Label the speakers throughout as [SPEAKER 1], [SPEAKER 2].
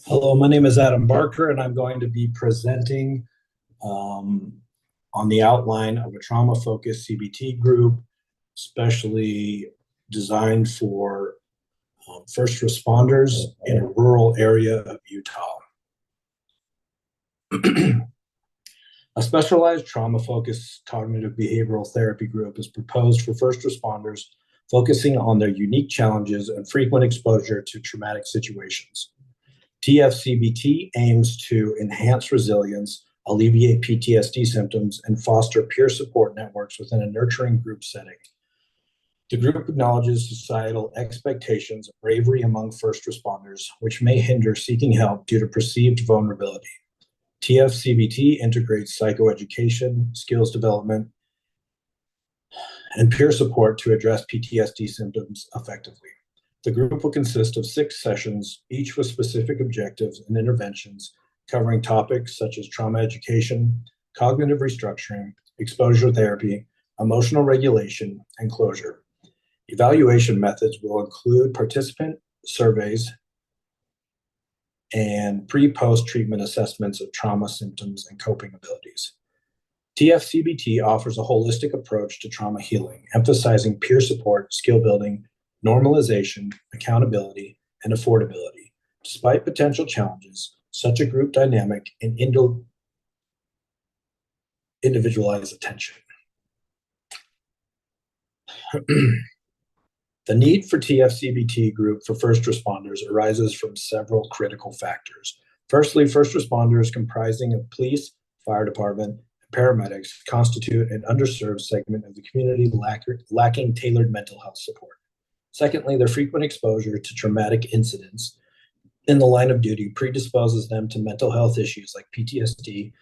[SPEAKER 1] Hello, my name is Adam Barker, and I'm going to be presenting um, on the outline of a trauma-focused CBT group, especially designed for first responders in a rural area of Utah. A specialized trauma-focused cognitive behavioral therapy group is proposed for first responders, focusing on their unique challenges and frequent exposure to traumatic situations. Tfcbt aims to enhance resilience, alleviate PTSD symptoms, and foster peer support networks within a nurturing group setting. The group acknowledges societal expectations of bravery among first responders, which may hinder seeking help due to perceived vulnerability. TFCBT integrates psychoeducation, skills development, and peer support to address PTSD symptoms effectively. The group will consist of 6 sessions, each with specific objectives and interventions covering topics such as trauma education, cognitive restructuring, exposure therapy, emotional regulation, and closure. Evaluation methods will include participant surveys and pre-post treatment assessments of trauma symptoms and coping abilities. TFCBT offers a holistic approach to trauma healing, emphasizing peer support, skill building, normalization, accountability, and affordability. Despite potential challenges, such a group dynamic and individualized attention. The need for TFCBT group for first responders arises from several critical factors. Firstly, first responders comprising of police, fire department, and paramedics constitute an underserved segment of the community lacking tailored mental health support. Secondly, their frequent exposure to traumatic incidents in the line of duty predisposes them to mental health issues like PTSD,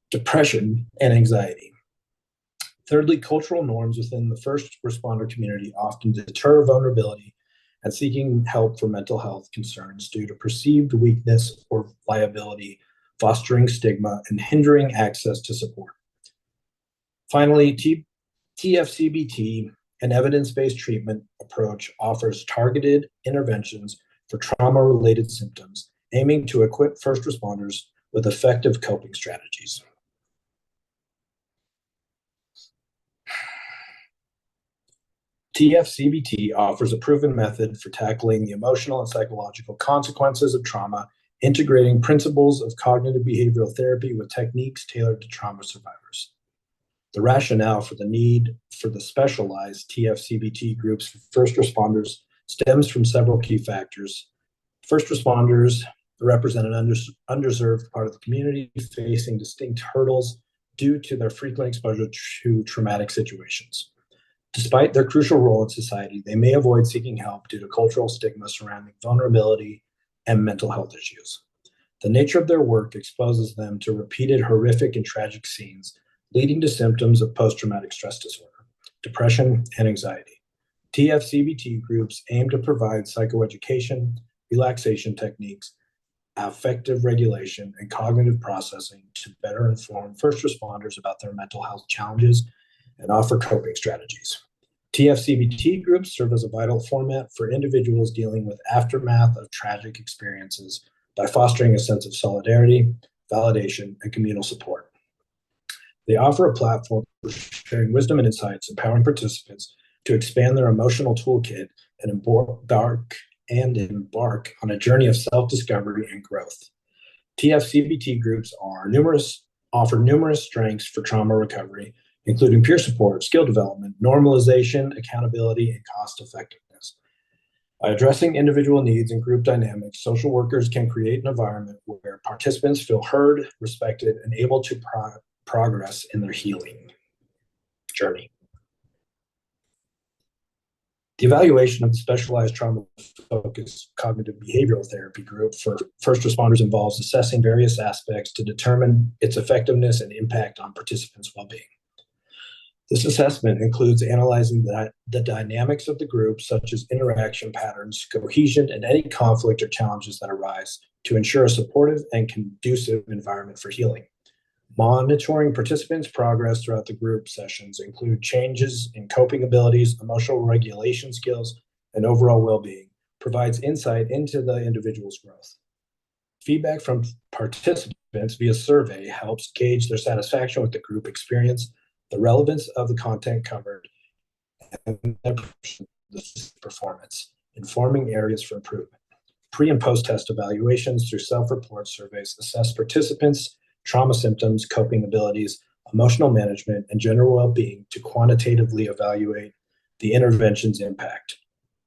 [SPEAKER 1] depression, and anxiety. Thirdly, cultural norms within the first responder community often deter vulnerability and seeking help for mental health concerns due to perceived weakness or liability, fostering stigma and hindering access to support. Finally, TFCBT, an evidence-based treatment approach, offers targeted interventions for trauma-related symptoms, aiming to equip first responders with effective coping strategies. TFCBT offers a proven method for tackling the emotional and psychological consequences of trauma, integrating principles of cognitive behavioral therapy with techniques tailored to trauma survivors. The rationale for the need for the specialized TFCBT groups for first responders stems from several key factors. First responders represent an underserved part of the community facing distinct hurdles due to their frequent exposure to traumatic situations. Despite their crucial role in society, they may avoid seeking help due to cultural stigma surrounding vulnerability and mental health issues. The nature of their work exposes them to repeated horrific and tragic scenes, leading to symptoms of post-traumatic stress disorder, depression, and anxiety. TFCBT groups aim to provide psychoeducation, relaxation techniques, affective regulation, and cognitive processing to better inform first responders about their mental health challenges and offer coping strategies. TFCBT groups serve as a vital format for individuals dealing with aftermath of tragic experiences by fostering a sense of solidarity, validation, and communal support. They offer a platform for sharing wisdom and insights, empowering participants to expand their emotional toolkit and embark on a journey of self-discovery and growth. TFCBT groups offer numerous strengths for trauma recovery, including peer support, skill development, normalization, accountability, and cost effectiveness. By addressing individual needs and group dynamics, social workers can create an environment where participants feel heard, respected, and able to progress in their healing journey. The evaluation of the specialized trauma-focused cognitive behavioral therapy group for first responders involves assessing various aspects to determine its effectiveness and impact on participants' well-being. This assessment includes analyzing the dynamics of the group, such as interaction patterns, cohesion, and any conflict or challenges that arise to ensure a supportive and conducive environment for healing. Monitoring participants' progress throughout the group sessions include changes in coping abilities, emotional regulation skills, and overall well-being, provides insight into the individual's growth. Feedback from participants via survey helps gauge their satisfaction with the group experience, the relevance of the content covered, and the performance, informing areas for improvement. Pre- and post-test evaluations through self-report surveys assess participants' trauma symptoms, coping abilities, emotional management, and general well-being to quantitatively evaluate the intervention's impact.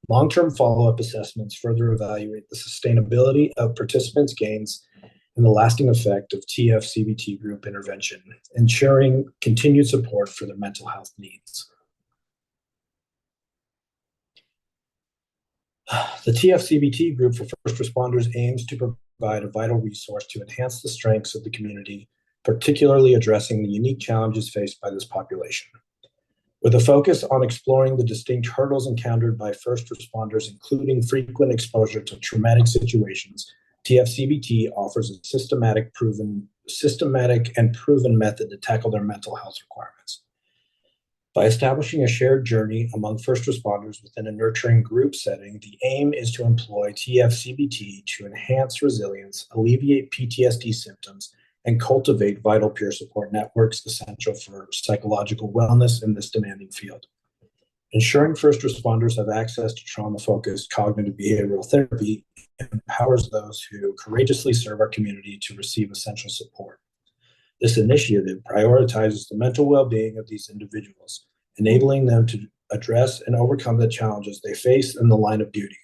[SPEAKER 1] Long-term follow-up assessments further evaluate the sustainability of participants' gains and the lasting effect of Tfcbt group intervention, ensuring continued support for their mental health needs. The Tfcbt group for first responders aims to provide a vital resource to enhance the strengths of the community, particularly addressing the unique challenges faced by this population. With a focus on exploring the distinct hurdles encountered by first responders, including frequent exposure to traumatic situations, Tfcbt offers a systematic and proven method to tackle their mental health requirements. By establishing a shared journey among first responders within a nurturing group setting, the aim is to employ Tfcbt to enhance resilience, alleviate PTSD symptoms, and cultivate vital peer support networks essential for psychological wellness in this demanding field. Ensuring first responders have access to trauma-focused cognitive behavioral therapy empowers those who courageously serve our community to receive essential support. This initiative prioritizes the mental well-being of these individuals, enabling them to address and overcome the challenges they face in the line of duty.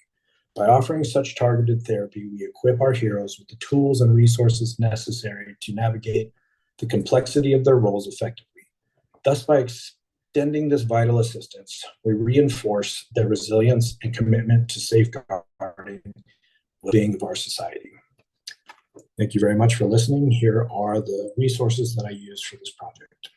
[SPEAKER 1] By offering such targeted therapy, we equip our heroes with the tools and resources necessary to navigate the complexity of their roles effectively. Thus, by extending this vital assistance, we reinforce their resilience and commitment to safeguarding the well-being of our society. Thank you very much for listening. Here are the resources that I use for this project.